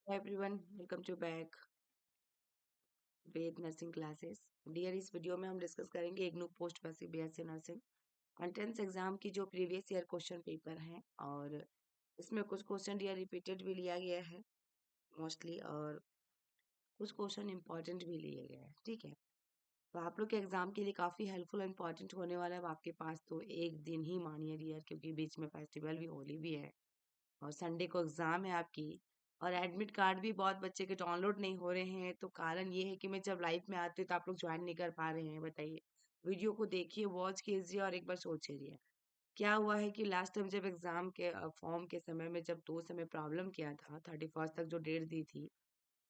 Hi everyone, welcome to back Ved nursing classes. Dear, इस वीडियो में हम डिस्कस करेंगे IGNOU post basic BSc nursing entrance exam की जो प्रीवियस ईयर क्वेश्चन पेपर है, और इसमें कुछ क्वेश्चन डियर रिपीटेड भी लिया गया है मोस्टली, और कुछ क्वेश्चन इंपॉर्टेंट भी लिए गए हैं। ठीक है, तो आप लोग के एग्जाम के लिए काफी हेल्पफुल और इम्पोर्टेंट होने वाला है। अब आपके पास तो एक दिन ही मानिए डियर, क्योंकि बीच में फेस्टिवल भी, होली भी है, और संडे को एग्जाम है आपकी। और एडमिट कार्ड भी बहुत बच्चे के डाउनलोड नहीं हो रहे हैं, तो कारण ये है कि मैं जब लाइव में आती हूँ तो आप लोग ज्वाइन नहीं कर पा रहे हैं। बताइए, वीडियो को देखिए, वॉच कीजिए और एक बार सोचिए क्या हुआ है कि लास्ट टाइम जब एग्जाम के फॉर्म के समय में जब 2 समय प्रॉब्लम किया था, 31st तक जो डेट दी थी,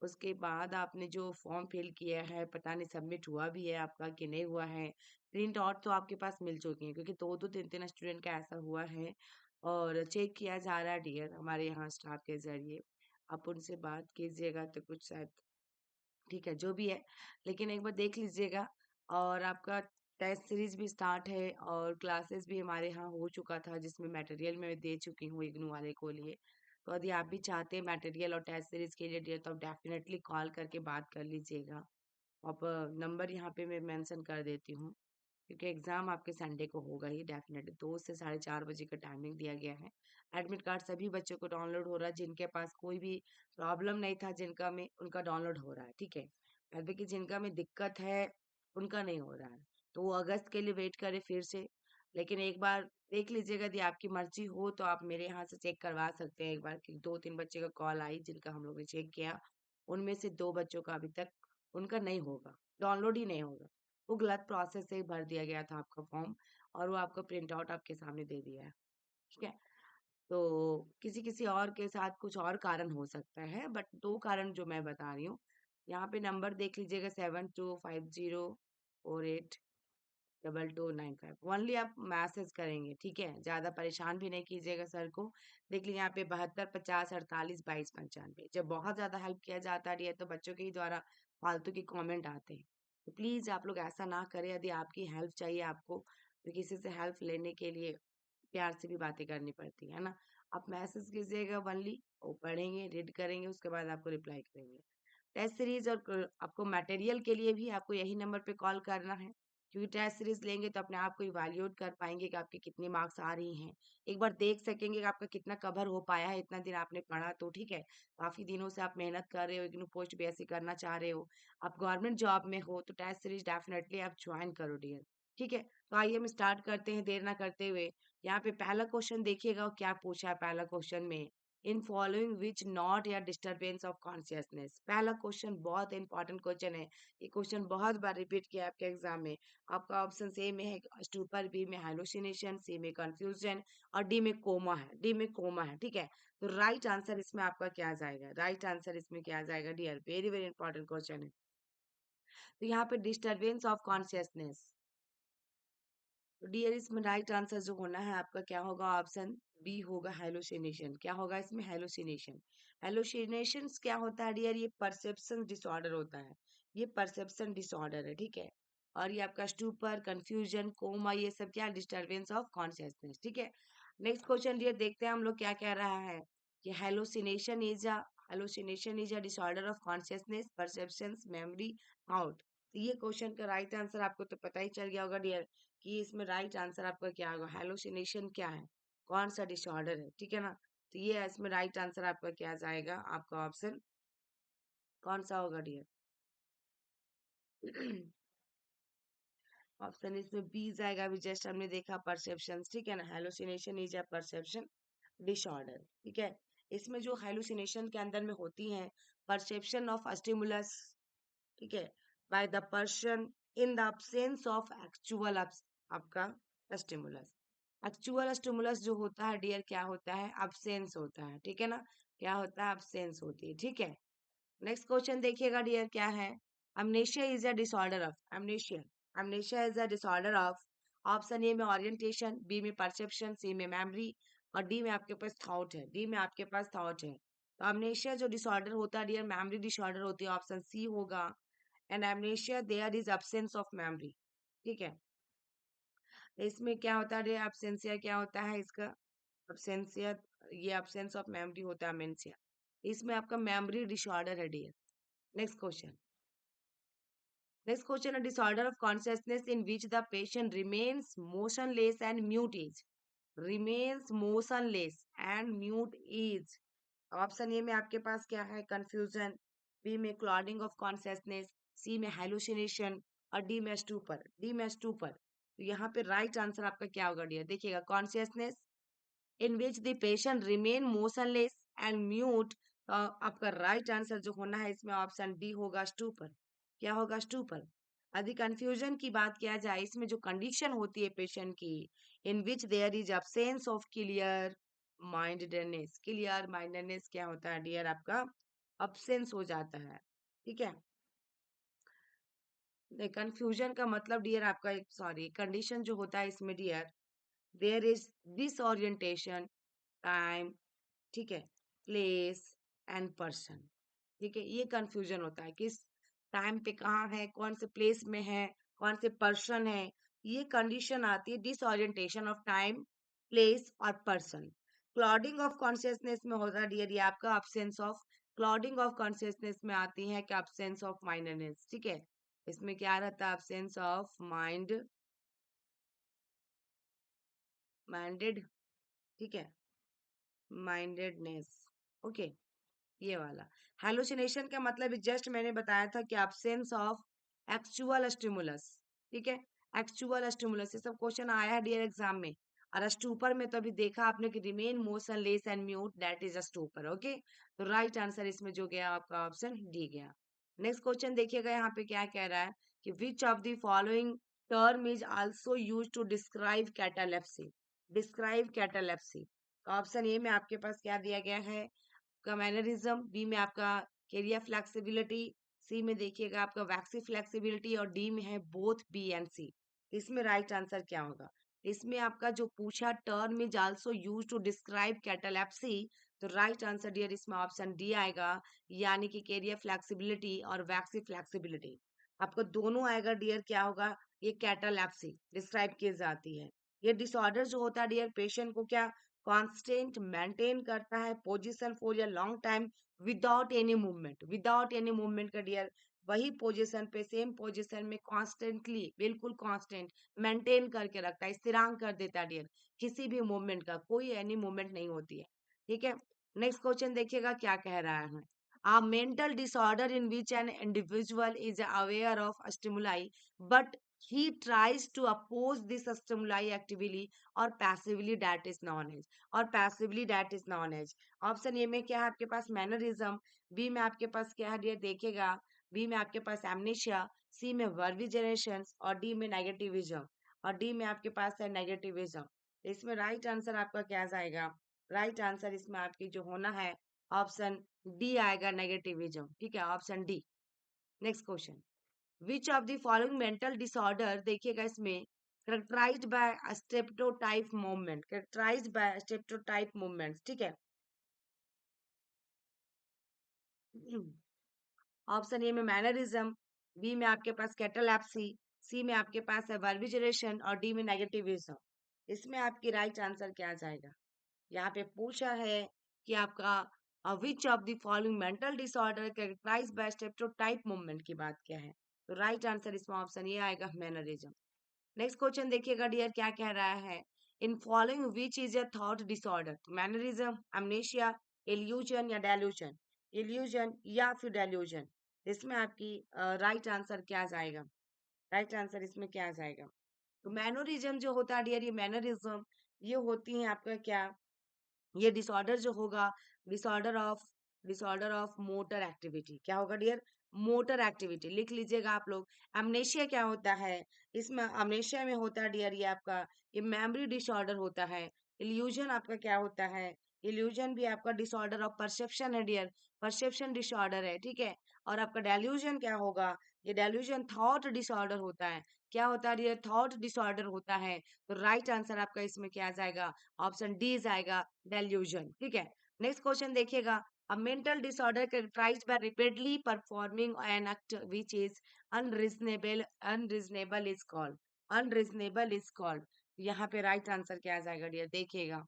उसके बाद आपने जो फॉर्म फिल किया है, पता नहीं सबमिट हुआ भी है आपका कि नहीं हुआ है। प्रिंट आउट तो आपके पास मिल चुकी है, क्योंकि 2-2 3-3 स्टूडेंट का ऐसा हुआ है, और चेक किया जा रहा है डियर हमारे यहाँ स्टाफ के जरिए। आप उनसे बात कीजिएगा तो कुछ शायद ठीक है, जो भी है, लेकिन एक बार देख लीजिएगा। और आपका टेस्ट सीरीज भी स्टार्ट है, और क्लासेस भी हमारे यहाँ हो चुका था, जिसमें मटेरियल मैं दे चुकी हूँ इग्नू वाले को लिए। तो यदि आप भी चाहते हैं मटेरियल और टेस्ट सीरीज के लिए डियर, तो आप डेफिनेटली कॉल करके बात कर लीजिएगा। आप नंबर यहाँ पे मैं मेंशन कर देती हूँ, क्योंकि एग्जाम आपके संडे को होगा ही डेफिनेटली। 2 से 4:30 बजे का टाइमिंग दिया गया है। एडमिट कार्ड सभी बच्चों को डाउनलोड हो रहा है, जिनके पास कोई भी प्रॉब्लम नहीं था, जिनका में उनका डाउनलोड हो रहा है। ठीक है, अभी कि जिनका में दिक्कत है उनका नहीं हो रहा है, तो वो अगस्त के लिए वेट करे फिर से। लेकिन एक बार देख लीजिएगा, यदि आपकी मर्जी हो तो आप मेरे यहाँ से चेक करवा सकते हैं एक बार, कि 2-3 बच्चे का कॉल आई जिनका हम लोग ने चेक किया, उनमें से 2 बच्चों का अभी तक उनका नहीं होगा, डाउनलोड ही नहीं होगा। वो गलत प्रोसेस से भर दिया गया था आपका फॉर्म, और वो आपका प्रिंट आउट आपके सामने दे दिया है। ठीक है, तो किसी किसी और के साथ कुछ और कारण हो सकता है, बट 2 कारण जो मैं बता रही हूँ। यहाँ पे नंबर देख लीजिएगा, 7250482295। ओनली आप मैसेज करेंगे, ठीक है, ज्यादा परेशान भी नहीं कीजिएगा सर को। देख लीजिए यहाँ पे 7250482295। जब बहुत ज्यादा हेल्प किया जाता है तो बच्चों के ही द्वारा फालतू के कमेंट आते हैं, तो प्लीज आप लोग ऐसा ना करें। यदि आपकी हेल्प चाहिए आपको, तो किसी से हेल्प लेने के लिए प्यार से भी बातें करनी पड़ती है ना। आप मैसेज कीजिएगा ओनली, वो पढ़ेंगे, रीड करेंगे, उसके बाद आपको रिप्लाई करेंगे। टेस्ट सीरीज और आपको मटेरियल के लिए भी आपको यही नंबर पे कॉल करना है, क्योंकि टेस्ट सीरीज लेंगे तो अपने आप को इवैल्यूएट कर पाएंगे कि आपके कितने मार्क्स आ रही हैं। एक बार देख सकेंगे कि आपका कितना कवर हो पाया है, इतना दिन आपने पढ़ा तो। ठीक है, काफी दिनों से आप मेहनत कर रहे हो, इग्नू पोस्ट बीएससी करना चाह रहे हो, आप गवर्नमेंट जॉब में हो, तो टेस्ट सीरीज डेफिनेटली आप ज्वाइन करो डियर। ठीक है, तो आइए हम स्टार्ट करते हैं देर ना करते हुए। यहाँ पे पहला क्वेश्चन देखिएगा, क्या पूछा है पहला क्वेश्चन में। इन फॉलोइंग विच नॉट या डिस्टर्बेंस ऑफ कॉन्शियसनेस। पहला क्वेश्चन बहुत इंपॉर्टेंट क्वेश्चन है, ये क्वेश्चन बहुत बार रिपीट किया है आपके एग्जाम में। आपका ऑप्शन ए में है स्टूपर, बी में हेलुसिनेशन, सी में कंफ्यूजन, और डी में कोमा है। डी में कोमा है, ठीक है। तो राइट आंसर इसमें आपका क्या जाएगा? राइट आंसर इसमें क्या जाएगा dear? Very very important question है। तो यहाँ पे डिस्टर्बेंस ऑफ कॉन्शियसनेस, तो डियर इसमें राइट आंसर जो होना है आपका क्या होगा? ऑप्शन बी होगा, हेलुसिनेशन। क्या होगा इसमें? हेलुसिनेशन। हेलुसिनेशन क्या होता है डियर? ये परसेप्शन डिसऑर्डर होता है, ये परसेप्शन डिसऑर्डर है, ठीक है। और ये आपका स्टूपर, कंफ्यूजन, कोमा, ये सब क्या? डिस्टर्बेंस ऑफ कॉन्शियसनेस, ठीक है। नेक्स्ट क्वेश्चन डियर देखते हैं हम लोग क्या कह रहा है, कि hallucination is a disorder of consciousness, perceptions, memory, out. तो ये क्वेश्चन का राइट आंसर आपको तो पता ही चल गया होगा डियर, कि इसमें राइट आंसर आपका क्या होगा? हेलुसिनेशन क्या है, कौन सा डिसऑर्डर है, ठीक है ना। तो ये इसमें राइट आंसर आपका क्या जाएगा? आपका ऑप्शन कौन सा होगा डियर? ऑप्शन इसमें बी जाएगा। अभी जस्ट हमने देखा परसेप्शन, ठीक है ना। Hallucination is a perception disorder, ठीक है। इसमें जो हेलुसिनेशन के अंदर में होती है, परसेप्शन ऑफ स्टिमुलस, ठीक है, by the person in the absence of actual आपका स्टिमुलस। एक्चुअल स्टिमुलस जो होता है डियर, क्या होता है? absence होता है, ठीक है ना। क्या होता है? absence होती है, ठीक है। नेक्स्ट क्वेश्चन देखिएगा डियर, क्या है? amnesia is a disorder of amnesia। amnesia is a disorder of, option A में ओरिएंटेशन, बी में परसेप्शन, सी में मेमोरी, और डी में आपके पास थॉट है। डी में आपके पास थॉट है। तो amnesia जो डिसऑर्डर होता है डियर, मेमोरी डिसऑर्डर होती है, ऑप्शन सी होगा। And amnesia there is absence of memory, ठीक है। तो इसमें क्या होता है डियर? absentia क्या होता है इसका? absentia, ये absence ऑफ मेमोरी होता है amnesia। इसमें आपका मेमोरी डिसऑर्डर है dear. Next question, next question, a disorder of consciousness in which the patient remains motionless and mute is, remains motionless and mute is। Option A में आपके पास क्या है, confusion, B में क्लॉडिंग ऑफ कॉन्सियसनेस, सी में hallucination और D में stupor, D में stupor. तो यहाँ पे राइट आंसर आपका क्या होगा डियर, देखिएगा, consciousness in which the patient remain motionless and mute. आपका राइट आंसर जो होना है इसमें ऑप्शन डी होगा, स्टूपर। क्या होगा, स्टूपर। यदि कंफ्यूजन की बात किया जाए, इसमें जो कंडीशन होती है पेशेंट की, in which there is absence of clear mindedness, clear mindedness क्या होता है डियर, आपका अब्सेंस हो जाता है। ठीक है, कंफ्यूजन का मतलब डियर आपका, सॉरी, कंडीशन जो होता है इसमें dear, there is disorientation, time, ठीक है, प्लेस एंड पर्सन। ठीक है, ये कंफ्यूजन होता है, किस टाइम पे कहाँ है, कौन से प्लेस में है, कौन से पर्सन है, ये कंडीशन आती है डिसओरिएंटेशन ऑफ टाइम, प्लेस और पर्सन। क्लाउडिंग ऑफ कॉन्शियसनेस में होता है डियर ये आपका absence of, clouding of consciousness में आती है कि अब्सेंस ऑफ माइंडनेस। ठीक है, इसमें क्या रहता है, अब्सेंस ऑफ माइंडेड, ठीक है, माइंडेडनेस। ओके, ये वाला हेलुसिनेशन का मतलब जस्ट मैंने बताया था कि एब्सेंस ऑफ एक्चुअल स्टिमुलस। ठीक है, एक्चुअल स्टिमुलस, ये सब क्वेश्चन आया है डियर एग्जाम में। और स्टूपर में तो अभी देखा आपने कि remain motionless and mute, that is a stupor. Okay, तो राइट आंसर इसमें जो गया आपका ऑप्शन डी गया। नेक्स्ट क्वेश्चन देखिएगा, यहाँ पे क्या कह रहा है कि which of the following term is also use to describe catalepsy, describe catalepsy. Option A में आपके पास क्या दिया गया है, का मैनरिज्म, बी में आपका कैरियर फ्लेक्सिबिलिटी, सी में देखिएगा आपका वैक्सी फ्लेक्सिबिलिटी और डी में है बोथ बी एंड सी। इसमें राइट आंसर क्या होगा, इसमें आपका जो पूछा term is also use to describe catalepsy, तो राइट आंसर डियर इसमें ऑप्शन डी आएगा, यानी कि कैरियर फ्लेक्सिबिलिटी और वैक्सी फ्लेक्सिबिलिटी। आपको दोनों आएगा डियर, क्या होगा, ये कैटालेप्सी डिस्क्राइब की जाती है। ये डिसऑर्डर जो होता है डियर, पेशेंट को क्या कांस्टेंट मेंटेन करता है position for a long time without any movement, without any movement का डियर, वही पोजीशन पे, सेम पोजीशन में कॉन्स्टेंटली, बिल्कुल कांस्टेंट मेंटेन करके रखता है, स्थिरांक कर देता है डियर, किसी भी मूवमेंट का कोई एनी मूवमेंट नहीं होती है। ठीक है, नेक्स्ट क्वेश्चन देखिएगा क्या कह रहा है, a mental disorder in which an individual is aware of a stimuli but he tries to oppose this stimuli actively or passively, that is known as, और passively that is known as. Option A में क्या है आपके पास, mannerism, B में आपके पास क्या है dear, देखिएगा, बी में आपके पास एमनेशिया, सी में वर्बिजेनेशन और डी में नेगेटिविज्म, और डी में आपके पास है नेगेटिविज्म। इसमें राइट आंसर आपका क्या जाएगा, राइट आंसर इसमें आपकी जो होना है ऑप्शन डी आएगा, नेगेटिविज्म। ठीक है, option D. Next question, which of the following mental disorder, देखिएगा इसमें, characterized by a stereotype movement, characterized by a stereotype movements। ठीक है, ऑप्शन ए में मैनरिज्म, बी में आपके पास कैटालेप्सी, सी में आपके पास है वर्बिजरेशन और डी में नेगेटिविज्म। इसमें आपकी राइट आंसर क्या जाएगा, यहाँ पे पूछा है कि आपका which of the following mental disorder characterized by stereotype movement की बात क्या है, तो राइट आंसर इसमें ऑप्शन ये आएगा, मैनरिज्म। नेक्स्ट क्वेश्चन देखिएगा डियर क्या कह रहा है, in following which is a thought disorder, mannerism, amnesia, illusion या डेल्यूजन, इल्यूजन या फिर डेल्यूजन। इसमें आपकी राइट आंसर क्या जाएगा, राइट आंसर इसमें क्या जाएगा, तो मैनोरिज्म जो होता है डियर, ये मैनरिज्म, ये होती है आपका क्या, ये डिसऑर्डर जो होगा, disorder of, disorder of motor activity, क्या होगा डियर, मोटर एक्टिविटी, लिख लीजिएगा आप लोग। अमनेशिया क्या होता है, इसमें अमनेशिया में होता है डियर ये आपका, ये मेमोरी डिसऑर्डर होता है। इल्यूजन आपका क्या होता है, इल्यूजन भी आपका डिसऑर्डर ऑफ परसेप्शन है डियर, परसेप्शन डिसऑर्डर है। ठीक है, और आपका डेल्यूजन क्या होगा, ये डेल्यूजन थॉट डिसऑर्डर होता है, क्या होता है डियर, थॉट डिसऑर्डर होता है। तो राइट आंसर आपका इसमें क्या जाएगा, ऑप्शन डी जाएगा, डेल्यूजन। ठीक है, नेक्स्ट क्वेश्चन देखिएगा, a mental disorder characterized by repeatedly performing an act which is unreasonable, unreasonable is called, unreasonable is called। यहाँ पे राइट आंसर क्या आ जाएगा डियर, देखिएगा।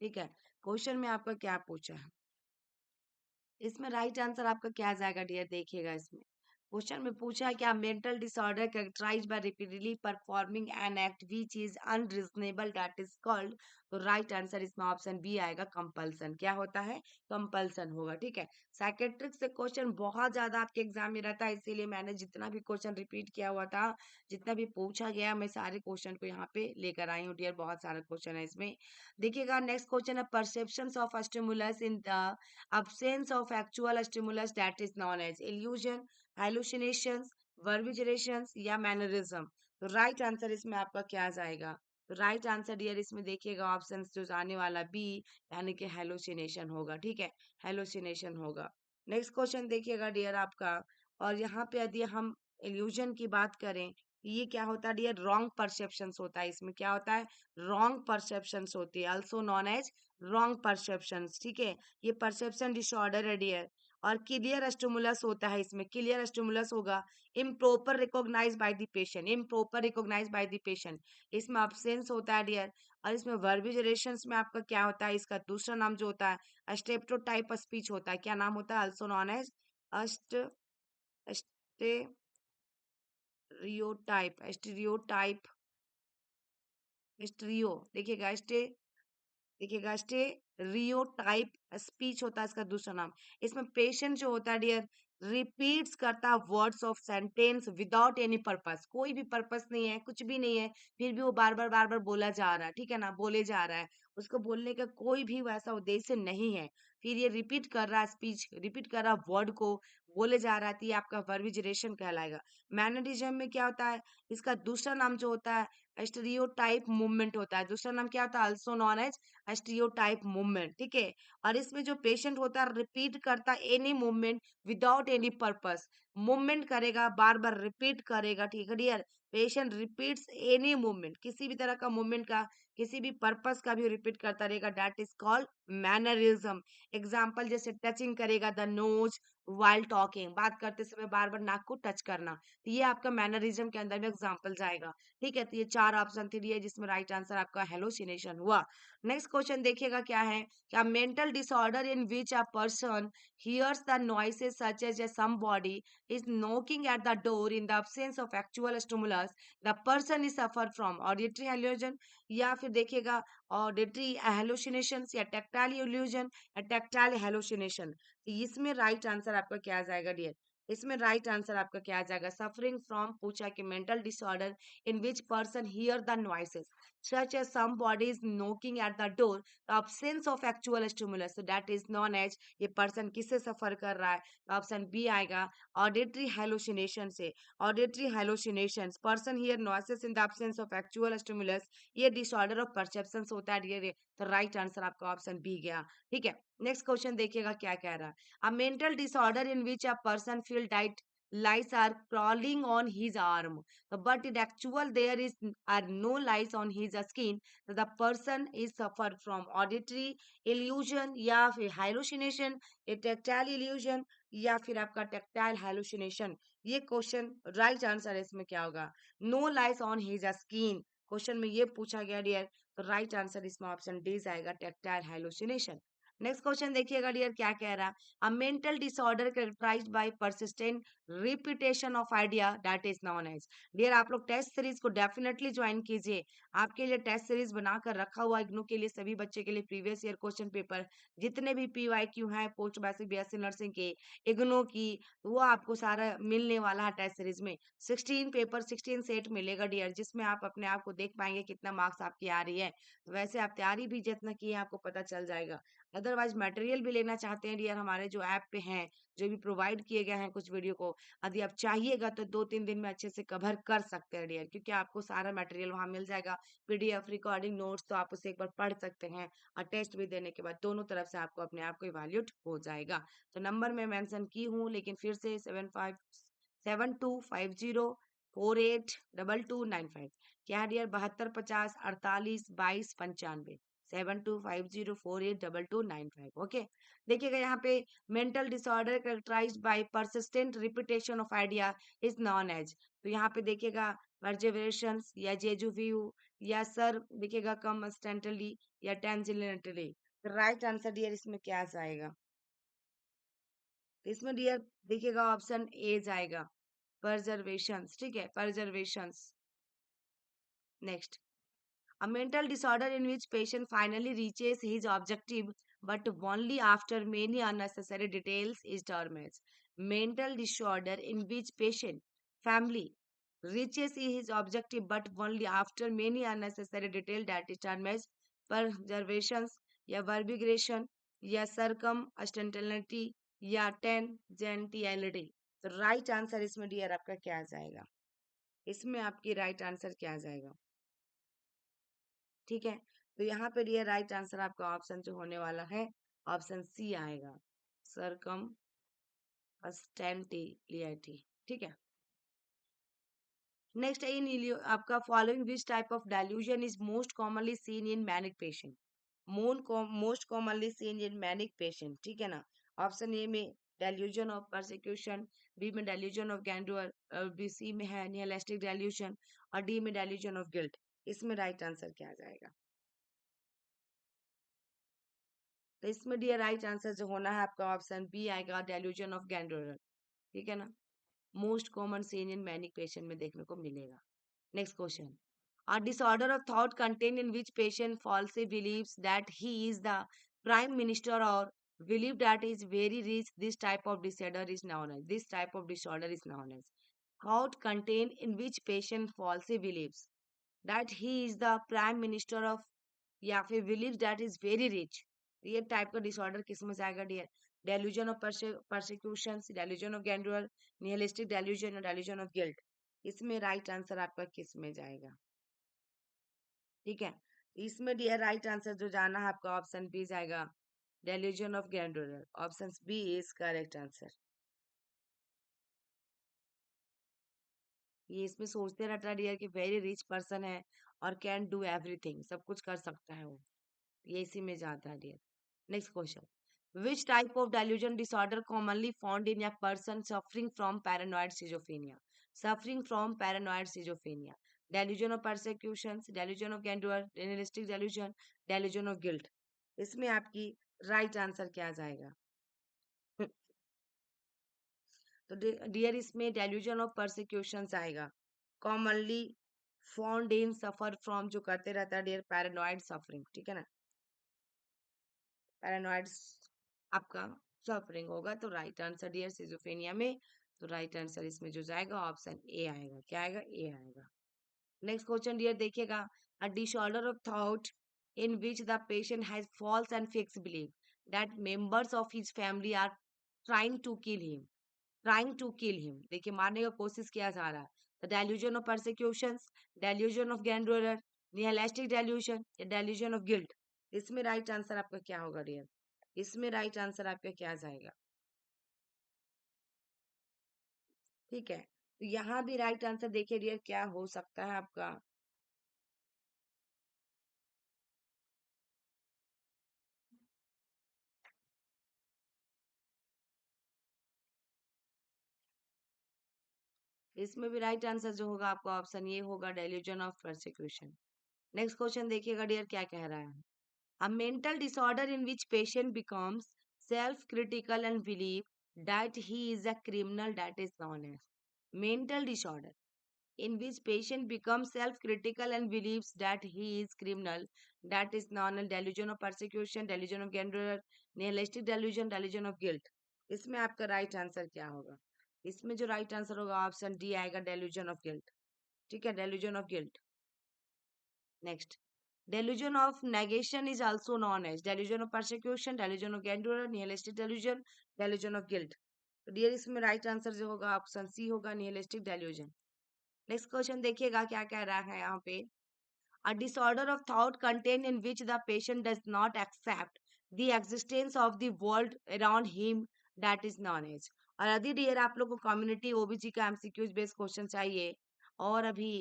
ठीक है, क्वेश्चन में आपका क्या पूछा है, इसमें राइट आंसर आपका क्या आ जाएगा डियर, देखिएगा इसमें क्वेश्चन में पूछा है क्या, mental disorder characterize by repeatedly performing an act which is unreasonable that is called. तो राइट आंसर इसमें ऑप्शन बी आएगा, कंपल्सन। क्या होता है, कंपल्सन होगा, ठीक है। साइकेट्रिक से क्वेश्चन बहुत ज्यादा आपके एग्जाम में रहता है, इसीलिए मैंने जितना भी क्वेश्चन रिपीट किया हुआ था, जितना भी पूछा गया, मैं सारे क्वेश्चन को यहाँ पे लेकर आई हूँ डियर, बहुत सारे क्वेश्चन है इसमें। देखिएगा नेक्स्ट क्वेश्चन है, perception of stimulus in the absence of actual stimulus, that is known as illusion, hallucinations, verbigerations या मैनरिज्म। तो राइट आंसर इसमें आपका क्या आ जाएगा, तो राइट आंसर डियर इसमें देखिएगा ऑप्शन जो आने वाला बी, यानी कि हेलोसिनेशन होगा, ठीक है, हेलोसिनेशन होगा। नेक्स्ट क्वेश्चन देखिएगा डियर आपका, और यहाँ पे यदि हम इल्यूजन की बात करें, ये क्या होता है डियर, रॉन्ग परसेप्शंस होता है, इसमें क्या होता है, रॉन्ग परसेप्शंस होती है, also known as wrong perceptions, ठीक है। ये परसेप्शन डिसऑर्डर है डियर। और क्लियर स्टिमुलस होता है, इसमें क्लियर स्टिमुलस होगा, improper recognize by the patient, improper recognize by the patient, इसमें अब्सेंस होता है डियर। और इसमें वर्बिजरेशंस में आपका क्या होता है, इसका दूसरा नाम जो होता है स्टेप्टोटाइप स्पीच होता है, क्या नाम होता है, also known as as stereotype, stereotype, stereo, देखिएगा देखिएगा रियो टाइप स्पीच होता है इसका दूसरा नाम। इसमें पेशेंट जो होता है डियर, रिपीट्स करता है words of sentence without any purpose, कोई भी पर्पस नहीं है, कुछ भी नहीं है, फिर भी वो बार बार बोला जा रहा है, ठीक है ना, बोले जा रहा है, उसको बोलने का कोई भी वैसा उद्देश्य नहीं है, फिर ये रिपीट कर रहा है, स्पीच रिपीट कर रहा है, वर्ड को बोले जा रहा है, तो ये आपका वर्बिजरेशन कहलाएगा। मैनरिज्म में क्या होता है, इसका दूसरा नाम जो होता है स्टीरियोटाइप मूवमेंट होता है, दूसरा नाम क्या होता है, also known as stereotype movement, ठीक है। और इसमें जो पेशेंट होता है रिपीट करता है any movement without any purpose, movement करेगा, बार बार रिपीट करेगा, ठीक है dear. Patient repeats any movement, किसी भी तरह का मूवमेंट का, किसी भी पर्पस का भी रिपीट करता रहेगा, that is called mannerism. Example जैसे टचिंग करेगा द नोज वाइल टॉकिंग, बात करते समय बार बार नाक को टच करना, तो ये आपका मैनरिज्म के अंदर में एग्जाम्पल जाएगा, ठीक है। तो ये चार ऑप्शन थी दिए, जिसमें राइट आंसर आपका हेलोसिनेशन हुआ। नेक्स्ट क्वेश्चन देखिएगा क्या है, क्या mental disorder in which a person hears the noises such as somebody is knocking at the door in the absence of actual stimulus, the person is suffer from auditory hallucination, या फिर देखिएगा auditory hallucinations या tactile illusion या tactile hallucination। तो इसमें right answer आपका क्या आ जाएगा डियर, इसमें राइट आंसर आपका क्या आ जाएगा, सफरिंग फ्रॉम पूछा कि mental disorder in which person here the noises such as somebody is knocking at the door, the absence of actual stimulus, so that is known as, ये person किससे सफर कर रहा है, तो ऑप्शन बी आएगा auditory hallucination से। Auditory hallucination, person here noises in the absence of actual stimulus, ये disorder of perception होता है ये, तो राइट आंसर आपका ऑप्शन बी गया, ठीक है। नेक्स्ट क्वेश्चन देखिएगा क्या कह रहा है, a mental disorder in which a person feel diet lice are crawling on his arm, but in actual there is are no lice on his skin, so the person is suffer from auditory illusion या फिर hallucination, ये tactile illusion या फिर आपका tactile hallucination। ये question right answer है, इसमें क्या होगा, no lice on his skin, question में ये पूछा गया डियर, तो राइट आंसर इसमें ऑप्शन डी आएगा, tactile hallucination। नेक्स्ट क्वेश्चन देखिएगा डियर क्या कह रहा है, a mental disorder characterized by persistent repetition of idea, that is known as. Dear आप लोग टेस्ट सीरीज को डेफिनेटली ज्वाइन कीजिए, आपके लिए टेस्ट सीरीज बनाकर रखा हुआ इग्नू के लिए, सभी बच्चे के लिए प्रीवियस ईयर क्वेश्चन पेपर जितने भी PYQ हैं पोस्ट बेसिक BSc नर्सिंग के, इग्नू की, वो आपको सारा मिलने वाला है टेस्ट सीरीज में। 16 पेपर 16 सेट मिलेगा डियर, जिसमें आप अपने आप को देख पाएंगे कितना मार्क्स आपकी आ रही है, तो वैसे आप तैयारी भी जितना की है आपको पता चल जाएगा। अदरवाइज मटेरियल भी लेना चाहते हैं डियर, हमारे जो ऐप पे हैं, जो भी प्रोवाइड किए गए हैं कुछ वीडियो को, यदि आप चाहिएगा तो 2-3 दिन में अच्छे से कवर कर सकते हैं डियर, क्योंकि आपको सारा मटेरियल वहां मिल जाएगा, PDF रिकॉर्डिंग नोट्स, तो आप उसे एक बार पढ़ सकते हैं, और टेस्ट भी देने के बाद दोनों तरफ से आपको अपने आप को इवैल्यूएट हो जाएगा। तो नंबर मैं मेंशन की हूँ, लेकिन फिर से 7250482295, क्या डियर, 7250482295, 7250482295, ओके। देखिएगा यहाँ पे mental disorder characterized by persistent repetition of idea is known as, तो यहाँ पे देखिएगा परजेवरेशंस या जेजुव्यू या सर देखिएगा कंस्टेंटली या टेंजिलेंटली, राइट आंसर डियर इसमें क्या आएगा, इसमें डियर देखिएगा ऑप्शन ए जाएगा, परजर्वेशन, ठीक है, perseveration. Next, a mental disorder in which patient finally reaches his objective but only after many unnecessary details is termed as mental disorder in which patient family reaches his objective but only after many unnecessary detail that is termed as perturbations या verbigration या circumstantiality या tangentiality। तो right answer इसमें dear आपका क्या आ जाएगा? इसमें आपकी राइट आंसर क्या आ जाएगा? ठीक है, तो यहाँ पे ये राइट आंसर आपका ऑप्शन जो होने वाला है ऑप्शन सी आएगा, सरकम अस्टेंटिलिटी। ठीक है, नेक्स्ट इन आपका following which type of delusion is most commonly seen in manic patient, most commonly seen in manic patient. ठीक है ना, ऑप्शन ए में डेल्यूजन ऑफ परसिक्यूशन, बी में delusion of grandeur, B C में है nihilistic delusion और D में delusion of guilt. इसमें राइट आंसर क्या आ जाएगा? तो इसमें डियर राइट आंसर जो होना है आपका ऑप्शन बी आएगा, डेल्यूजन ऑफ ग्रैंडर। ठीक है ना, most common scene in manic patient में देखने को मिलेगा। Next question, a disorder of thought contained in which patient falsely believes that he is the prime minister or believe that he is very rich, this type of disorder is known as, this type of disorder is known as thought contained in which patient falsely believes that he is the prime minister of या फिर believe that is very rich. ये type का disorder किस में जाएगा dear? Delusion of persecution, delusion of grandeur, nihilistic delusion और delusion of guilt. इसमें right answer आपका किस में जाएगा? ठीक है, इसमें डियर राइट आंसर जो जाना है आपका ऑप्शन बी जाएगा, delusion of grandeur. Option B is correct answer. ये इसमें सोचते रहता है डियर कि वेरी रिच पर्सन है और कैन डू एवरीथिंग, सब कुछ कर सकता है वो, ये इसी में जाता है dear. Next question, which type of delusion disorder commonly found in a person suffering from paranoid schizophrenia, suffering from paranoid schizophrenia, delusion of persecution, delusion of grandeur, nihilistic delusion, delusion of guilt। इसमें आपकी right answer क्या जाएगा? तो dear इसमें delusion of persecution आएगा, commonly found in suffer from, जो करते रहता है डियर पैरानॉइड सफरिंग। ठीक है ना, पैरानॉइड आपका सफरिंग होगा, तो राइट आंसर डियर सिजोफ्रेनिया में, तो राइट आंसर इसमें जो जाएगा ऑप्शन ए आएगा। क्या आएगा? ए आएगा। नेक्स्ट क्वेश्चन डियर देखिएगा, a disorder of thought in which the patient has false and fix believe that members of his family are trying to kill him, trying to kill him, देखिए मारने का कोशिश किया जा रहा है। The delusion of persecution, delusion of grandeur, nihilistic delusion या delusion of guilt. इसमें राइट आंसर आपका क्या होगा डियर? इसमें राइट आंसर आपका क्या जाएगा? ठीक है, तो यहाँ भी राइट आंसर देखिए डियर क्या हो सकता है आपका? इसमें भी राइट आंसर जो होगा आपका ऑप्शन ये होगा, delusion of persecution. Next question देखिएगा डियर क्या कह रहा है, a mental disorder in which patient becomes self-critical and believe that he is a criminal, that is known as mental disorder in which patient becomes self-critical and believes that he is criminal, that is known as delusion of persecution, delusion of grandeur, nihilistic delusion, delusion of guilt। इसमें आपका right answer क्या होगा? इसमें जो right answer होगा option D आएगा, delusion of guilt. ठीक है, delusion of guilt. Next, delusion of negation is also known as delusion of persecution, delusion of grandeur, nihilistic delusion, delusion of guilt। तो dear इसमें राइट आंसर जो होगा option C होगा, nihilistic delusion. Next question देखिएगा क्या कह रहा है यहाँ पे, a disorder of thought contained in which the patient does not accept the existence of the world around him, that is known as। और यदि डियर आप लोग को कम्युनिटी ओबीजी का एमसीक्यूज बेस्ड क्वेश्चन चाहिए और अभी,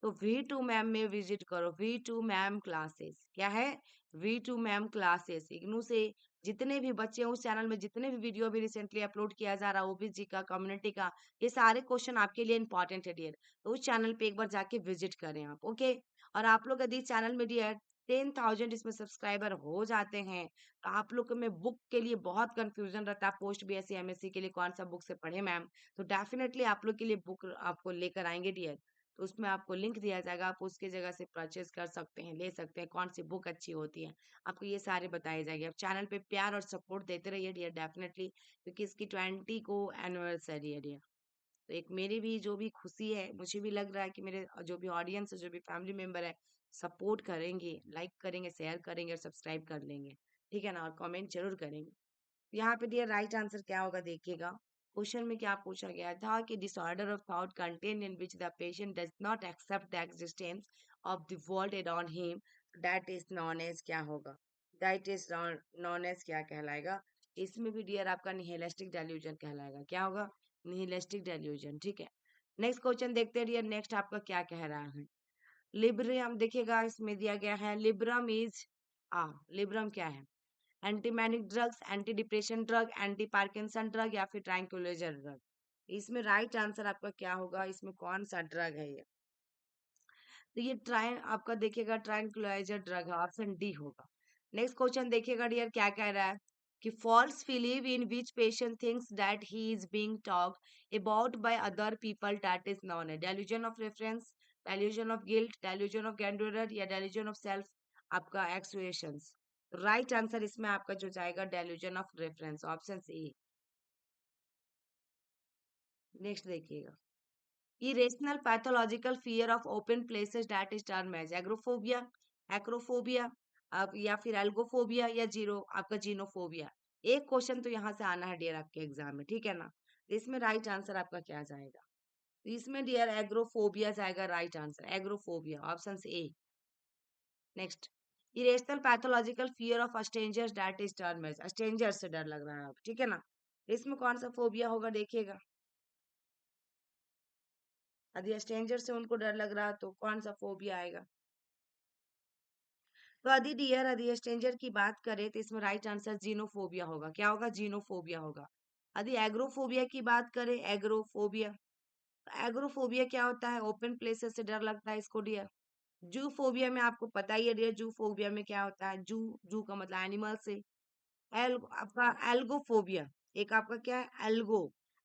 तो V2 मैम में विजिट करो, V2 मैम क्लासेस। क्या है? V2 मैम क्लासेस, इग्नू से जितने भी बच्चे हैं उस चैनल में जितने भी वीडियो भी रिसेंटली अपलोड किया जा रहा है ओबीजी का, कम्युनिटी का, ये सारे क्वेश्चन आपके लिए इंपॉर्टेंट है डियर, तो उस चैनल पे एक बार जाके विजिट करें आप। ओके, और आप लोग यदि चैनल में डियर 10,000 इसमें सब्सक्राइबर हो जाते हैं तो आप लोग में बुक के लिए बहुत कंफ्यूजन रहता है, पोस्ट बीएससी एमएससी के लिए कौन सा बुक से पढ़े मैम। तो डेफिनेटली आप लोग के लिए बुक आपको लेकर आएंगे डियर। तो उसमें आपको लिंक दिया जाएगा, आप उसके जगह से परचेज कर सकते हैं, ले सकते हैं, कौन सी बुक अच्छी होती है, आपको ये सारे बताए जाएंगे। आप चैनल पे प्यार और सपोर्ट देते रहिए डियर डेफिनेटली, क्योंकि इसकी 20 को एनिवर्सरी है डियर। तो एक मेरी भी जो भी खुशी है, मुझे भी लग रहा है कि मेरे जो भी ऑडियंस है, जो भी फैमिली मेंबर है, सपोर्ट करेंगे, लाइक करेंगे, शेयर करेंगे और सब्सक्राइब कर लेंगे, ठीक है ना, और कमेंट जरूर करेंगे। यहाँ पे दिया राइट आंसर क्या होगा देखिएगा। क्वेश्चन में क्या पूछा गया था कि disorder of thought content in which the patient does not accept the existence of the world around him, that is known as क्या होगा, दैट इज नॉन एज क्या कहलाएगा। इसमें भी डियर आपका निहिलिस्टिक डेल्यूजन कहलाएगा, क्या होगा, निहिलिस्टिक डेल्यूजन, ठीक है। नेक्स्ट क्वेश्चन देखते हैं डियर, नेक्स्ट आपका क्या कह रहा है। लिब्रियम देखिएगा, इसमें दिया गया है लिब्रम इज लिब्रम क्या है, antimanic drugs, anti depression drug, anti Parkinson drug या फिर ट्रैंक्विलाइजर ड्रग। इसमें राइट आंसर आपका क्या होगा, इसमें कौन सा ड्रग है ये। तो ये आपका देखिएगा ट्रैंक्विलाइजर ड्रग है, ऑप्शन डी होगा। नेक्स्ट क्वेश्चन देखिएगा डियर क्या कह रहा है कि false believe in which patient thinks that he is being talked about by other people, that is known है delusion of reference, delusion of guilt, delusion of grandeur या delusion of self आपका accusations. Right answer इसमें आपका जो जाएगा delusion of reference, option C. Next देखिएगा, irrational pathological fear of open places that is termed as agoraphobia, acrophobia, अब या फिर एल्गोफोबिया या जीरो आपका जीनोफोबिया। एक क्वेश्चन तो यहाँ से आना है डियर आपके एग्जाम में, ठीक है ना। तो इसमें राइट आंसर आपका क्या जाएगा, तो इसमें डियर एग्रोफोबिया जाएगा right answer, agoraphobia, option A. Next, irrational pathological fear of strangers that is termed as, stranger से डर लग रहा है आप, ठीक है ना। इसमें कौन सा फोबिया होगा देखिएगा, यदि स्ट्रेंजर से उनको डर लग रहा तो कौन सा फोबिया आएगा। तो यदि डियर यदि स्ट्रेंजर की बात करें तो इसमें राइट आंसर जीनोफोबिया होगा, क्या होगा, जीनोफोबिया होगा। यदि एग्रोफोबिया की बात करें, एग्रोफोबिया, एग्रोफोबिया क्या होता है, ओपन प्लेसेस से डर लगता है इसको डियर। जू फोबिया में आपको पता ही है डियर, जू फोबिया में क्या होता है, जू, जू का मतलब एनिमल से। आपका एल्गोफोबिया, एक आपका क्या है एल्गो,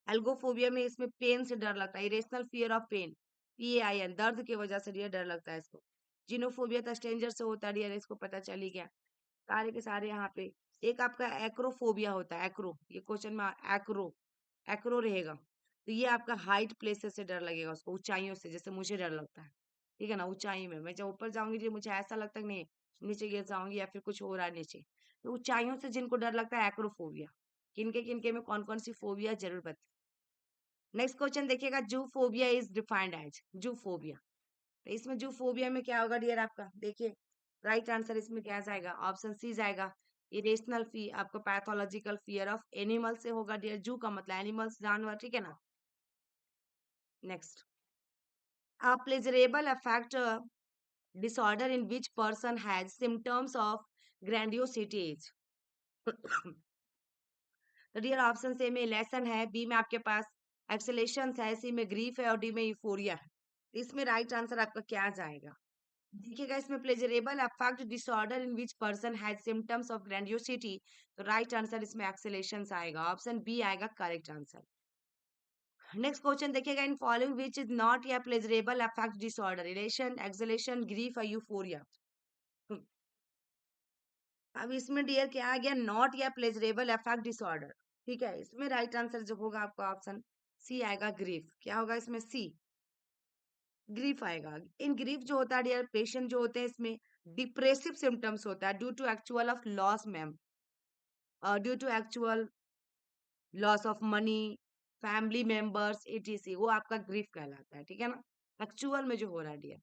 एल्गोफोबिया में इसमें पेन से डर लगता है, irrational fear of pain, PAIN, दर्द की वजह से डियर डर लगता है इसको। जिनोफोबिया तो स्ट्रेंजर से होता है डियर, इसको पता चल ही गया, सारे के सारे यहाँ पे। एक आपका एक्रोफोबिया होता है, एक्रो, ये क्वेश्चन में एक्रो, एक्रो रहेगा, तो ये आपका हाइट प्लेसेस से डर लगेगा उसको, ऊंचाइयों से, जैसे मुझे डर लगता है, ठीक है ना, ऊंचाई में मैं जब ऊपर जाऊंगी जी मुझे ऐसा लगता है कि नहीं नीचे गिर जाऊंगी या फिर कुछ हो रहा है नीचे। तो ऊंचाइयों से जिनको डर लगता है एक्रोफोबिया। किनके किनके में कौन कौन सी फोबिया जरूर बता। नेक्स्ट क्वेश्चन देखिएगा, zoophobia is defined as, zoophobia, तो इसमें जूफोबिया में क्या होगा डियर आपका देखिए, राइट आंसर इसमें क्या जाएगा, ऑप्शन सी जाएगा, इरेशनल फी आपका पैथोलॉजिकल फियर ऑफ एनिमल से होगा डियर, जू का मतलब एनिमल्स, जानवर, ठीक है ना। Next, a pleasurable affect disorder in which person has symptoms of grandiosity is। तो डियर ऑप्शन ए में इलेशन है, बी में आपके पास एक्सेलेशन है, सी में ग्रीफ है और डी में यूफोरिया है। इसमें राइट आंसर आपका क्या जाएगा देखिएगा, इसमें pleasurable affect disorder in which person has symptoms of grandiosity, तो राइट आंसर इसमें एक्सेलेशन आएगा, ऑप्शन बी आएगा करेक्ट आंसर। नेक्स्ट क्वेश्चन देखिएगा, in following which is not या pleasurable affect disorder, elation, exaltation, grief और यूफोरिया। अब इसमें dear क्या आ गया, नॉट या प्लेजरेबल अफेक्ट डिसऑर्डर, ठीक है। इसमें राइट आंसर जो होगा आपका ऑप्शन सी आएगा, ग्रीफ, क्या होगा इसमें, सी, ग्रीफ आएगा। इन ग्रीफ जो होता है डियर, पेशेंट जो होते हैं इसमें डिप्रेसिव सिम्टम्स होता है due to actual of loss ma'am, due to actual loss of money, family members, etc, वो आपका ग्रीफ कहलाता है, ठीक है ना, एक्चुअल में जो हो रहा है डियर।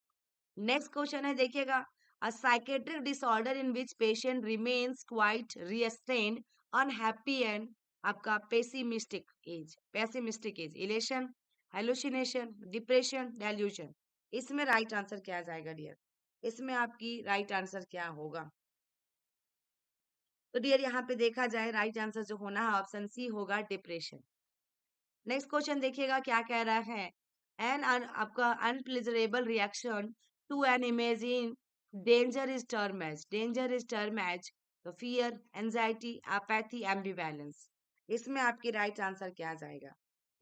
नेक्स्ट क्वेश्चन है देखिएगा, a psychiatric disorder in which patient remains quite restrained, unhappy and आपका pessimistic as, elation, hallucination, depression, delusion. इसमें राइट आंसर क्या जाएगा डियर, इसमें आपकी राइट आंसर क्या होगा। तो डियर यहाँ पे देखा जाए राइट आंसर जो होना है ऑप्शन सी होगा, डिप्रेशन। नेक्स्ट क्वेश्चन देखिएगा क्या कह रहा है, एन आपका unpleasurable reaction to an imagine danger is term as तो फियर, एंजाइटी, apathy, एम्बिवैलेंस। इसमें आपकी राइट आंसर क्या जाएगा?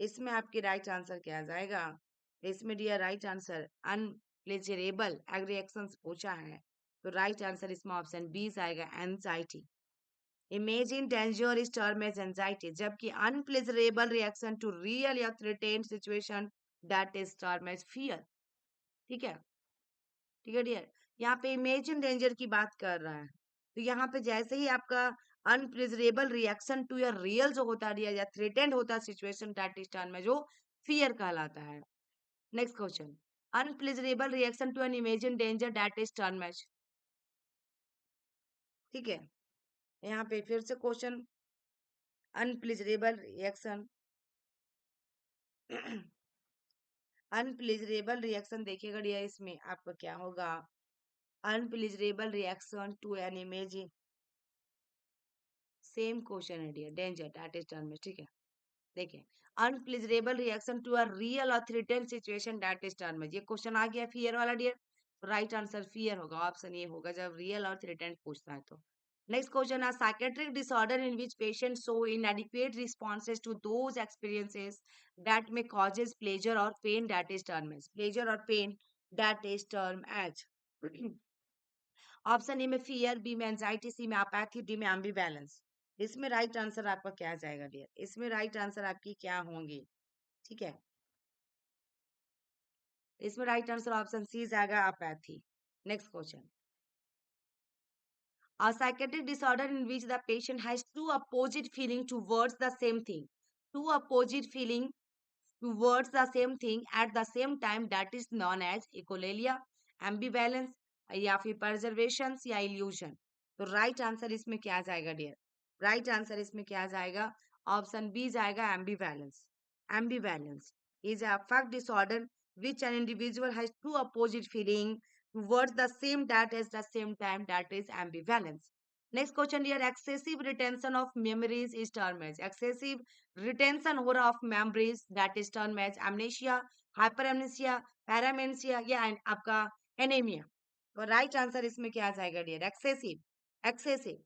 इसमें आपकी राइट आंसर क्या जाएगा? इसमें dear right answer unpleasurable reactions पूछा है, तो राइट आंसर इसमें ऑप्शन बी आएगा, anxiety. Imagine danger is term as anxiety, जबकि अनप्लेजरेबल रिएक्शन टू रियल या threatened situation that is term as fear. ठीक है, ठीक है डियर। यहाँ पे इमेजिन डेंजर की बात कर रहा है, तो यहाँ पे जैसे ही आपका अनप्रेजरेबल रिएक्शन टू योर रियल जो होता है या थ्रेटेंड होता है सिचुएशन दैट इज टर्म में जो फियर कहलाता है। Next question, unpleasurable reaction to an imagine danger that is term as. ठीक है, यहाँ पे फिर से question, unpleasurable reaction unpleasurable reaction देखिएगा डियर, इसमें आपका क्या होगा? Unpleasurable reaction to an imagine, same question है dear, danger that is term में। ठीक है, देखिए, unpleasurable reaction to a real और threaten situation that is term में, ये क्वेश्चन आ गया फियर वाला डियर, तो राइट आंसर फियर होगा, ऑप्शन ये होगा जब रियल और थ्रेटेन पूछता है तो। नेक्स्ट क्वेश्चन है psychiatric disorder in which patient show inadequate responses to those experiences that may causes pleasure or pain that is term as, pleasure or pain that is term as option A में fear, B में anxiety, सी में apathy, D में एम्बिवैलेंस। इसमें right answer आपका क्या जाएगा dear? इसमें right answer आपकी क्या होंगी? ठीक है, इसमें राइट आंसर ऑप्शन सी जाएगा, apathy। Next question, a psychiatric disorder in which the patient has two opposite feeling towards the same thing, two opposite feeling towards the same thing at the same time that is known as echolalia, ambivalence या फिर परजर्वेशन या illusion. तो right answer इसमें क्या जाएगा dear? Right answer इसमें क्या जाएगा? ऑप्शन बी जाएगा, ambivalence. Ambivalence is a affect disorder which an individual has two opposite feeling towards the same that at the same time that is ambivalence. Next question here, excessive retention of memories is termed as, excessive retention हो रहा of memories that is term as amnesia, hypermnesia, paramnesia या आपका anaemia. तो right answer इसमें क्या जाएगा dear? Excessive. Excessive,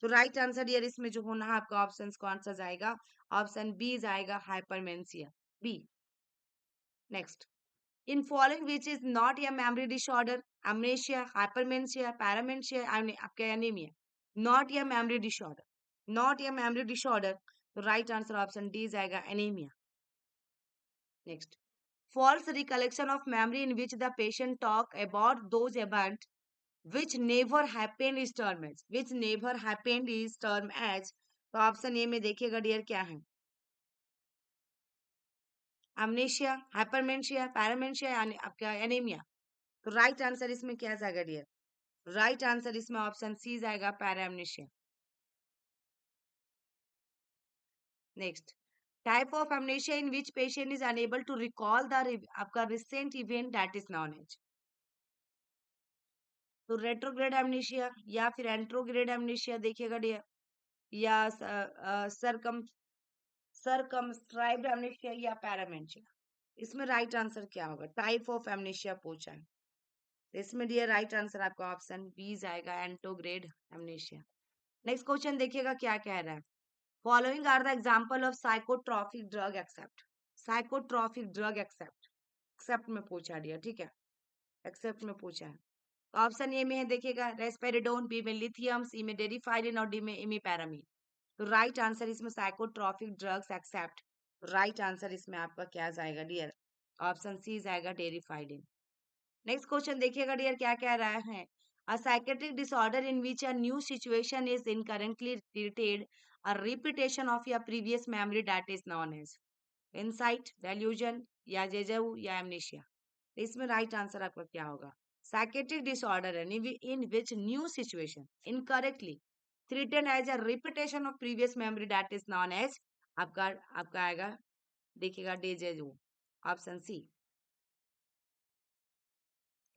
तो right answer dear इसमें जो होना है आपका ऑप्शन कौन सा जाएगा? ऑप्शन बी जाएगा, hypermnesia, B. Next, in following which is not या memory disorder, amnesia, hypermnesia, paramnesia, आपका एनीमिया। नॉट या मेमोरी डिसऑर्डर, नॉट या मेमोरी डिसऑर्डर, तो राइट आंसर ऑप्शन डी जाएगा, anaemia. Next, false recollection of memory in which the patient talk about those events which never happened is termed as, which never happened is termed as। तो option A में देखिएगा dear क्या है? amnesia, hypermentia, पैरामेंशिया, आपका anaemia. तो right answer इसमें क्या जाएगा डियर? राइट आंसर इसमें ऑप्शन सी जाएगा, paramnesia. Next, type of amnesia in which patient is unable to recall the आपका recent event that is known as। तो रेट्रोग्रेड एमनेशिया या फिर एंट्रोग्रेड एमनेशिया देखिएगा डियर, या सरकम सरकमस्क्राइब्ड एमनेशिया या पैरामेंशिया। इसमें राइट आंसर क्या होगा? टाइप ऑफ एमनेशिया पूछा है, इसमें डियर राइट आंसर आपका ऑप्शन बी जाएगा, एंट्रोग्रेड एमनेशिया। नेक्स्ट क्वेश्चन देखिएगा क्या कह रहा है, following are the example of psychotropic drug except. Psychotropic drug except, except में पूछा डियर, ठीक है, एक्सेप्ट में पूछा है। ऑप्शन ए में है देखिएगा, रेस्पेरिडोन, बी में लिथियम, सी में डेरिफाइडिन और डी में इमिपैरामीन। तो राइट आंसर इसमें psychotropic drugs except, right answer इसमें आपका क्या जाएगा डियर? ऑप्शन सी जाएगा, डेरिफाइडिन। नेक्स्ट क्वेश्चन देखिएगा डियर क्या कह रहा है, a psychiatric disorder in which a new situation is incorrectly treated a repetition of your previous memory that is known as insight, delusion या जेजू या एमनेशिया। इसमें राइट आंसर आपका क्या होगा? साइकेट्रिक डिसऑर्डर है in which new situation incorrectly treated as a repetition of previous memory that is known as, आपका आपका आएगा देखिएगा, डेजेजू, ऑप्शन सी।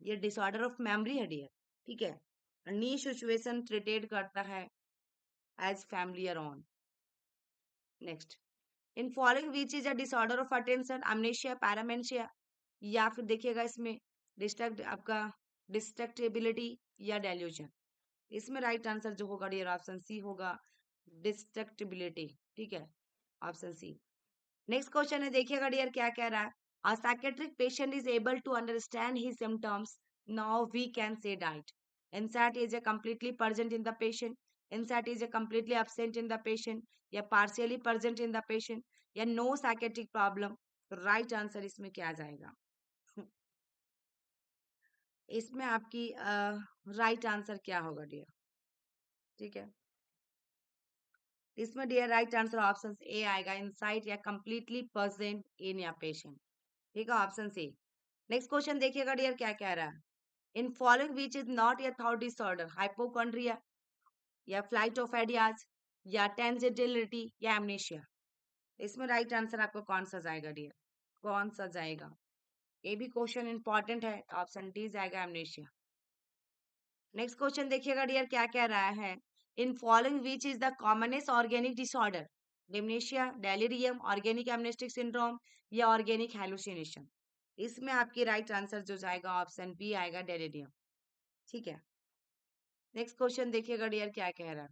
ये डिसऑर्डर ऑफ मेमोरी है डियर, ठीक है, न्यू सिचुएशन ट्रीटेड करता है as familiar one. Next, in following which is a disorder of attention, amnesia, paramnesia, या फिर देखिएगा इसमें डिस्ट्रैक्ट आपका डिस्ट्रक्टिबिलिटी या डेल्यूजन? इसमें राइट आंसर जो होगा डियर ऑप्शन सी होगा, डिस्ट्रक्टिबिलिटी। ठीक है, ऑप्शन सी। नेक्स्ट क्वेश्चन है, देखिएगा डियर क्या कह रहा है। A psychiatric patient is able to understand his symptoms, now we can say diet. Insight is a completely present in the patient, insight is a completely absent in the patient, या partially present in the patient, या no psychiatric problem। तो right answer इसमें क्या आ जाएगा? इसमें आपकी right answer क्या होगा डियर? ठीक है, इसमें dear right answer option A आएगा, इंसाइट या कंप्लीटली प्रेजेंट इन या पेशेंट। ठीक है, ऑप्शन सी। नेक्स्ट क्वेश्चन देखिएगा डियर क्या कह रहा है। In following which is not a thought disorder, hypochondria या फ्लाइट ऑफ आइडियाज या टेंजिटिलिटी या एमनेशिया? इसमें राइट आंसर आपको कौन सा जाएगा डियर? कौन सा जाएगा? ये भी क्वेश्चन इंपॉर्टेंट है, ऑप्शन डी जाएगा, एमनेशिया। नेक्स्ट क्वेश्चन देखिएगा डियर क्या कह रहा है। In following which is the commonest organic disorder, dementia, delirium, organic amnestic syndrome या ऑर्गेनिक हेलुसिनेशन? इसमें आपकी राइट आंसर जो जाएगा ऑप्शन बी आएगा, डेलिरियम। ठीक है, नेक्स्ट क्वेश्चन देखिएगा डियर क्या कह रहा है।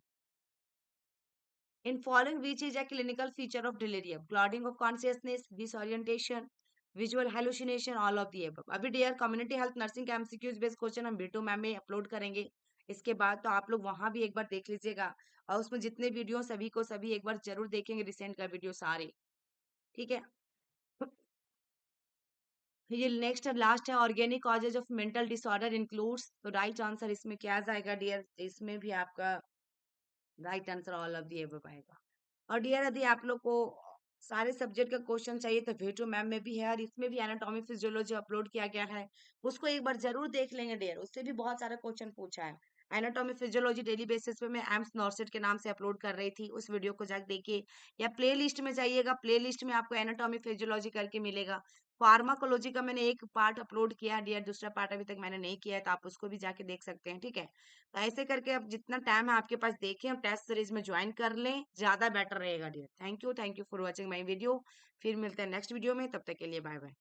In following which is a clinical feature of delirium, clouding of consciousness, disorientation, visual hallucination, all of the above? अभी डियर कम्युनिटी हेल्थ नर्सिंग के एमसीक्यूज बेस्ड क्वेश्चन हम B2 मैम में upload करेंगे इसके बाद, तो आप लोग वहां भी एक बार देख लीजिएगा, और उसमें जितने वीडियो सभी को सभी एक बार जरूर देखेंगे, रिसेंट का वीडियो सारे। ठीक है, ये नेक्स्ट लास्ट है, organic causes of mental disorder includes. तो राइट आंसर इसमें क्या जाएगा डियर? इसमें भी आपका right answer all of the above आएगा। और डियर यदि आप लोग को सारे सब्जेक्ट का क्वेश्चन चाहिए तो V2 मैम में भी है, और इसमें भी एनाटॉमी फिजियोलॉजी अपलोड किया गया है, उसको एक बार जरूर देख लेंगे डियर, उससे भी बहुत सारा क्वेश्चन पूछा है। एनाटॉमी फिजियोलॉजी डेली बेसिस पे मैं एम्स नॉर्सेट के नाम से अपलोड कर रही थी, उस वीडियो को जाकर देखिए, या प्ले लिस्ट में जाइएगा, प्ले लिस्ट में आपको एनाटॉमी फिजियोलॉजी करके मिलेगा। फार्माकोलॉजी का मैंने एक पार्ट अपलोड किया डियर, दूसरा पार्ट अभी तक मैंने नहीं किया है, तो आप उसको भी जाके देख सकते हैं। ठीक है, तो ऐसे करके अब जितना टाइम है आपके पास देखें, अब टेस्ट सीरीज में ज्वाइन कर लें, ज्यादा बेटर रहेगा dear. Thank you for watching my video. फिर मिलते हैं नेक्स्ट वीडियो में, तब तक के लिए बाय बाय।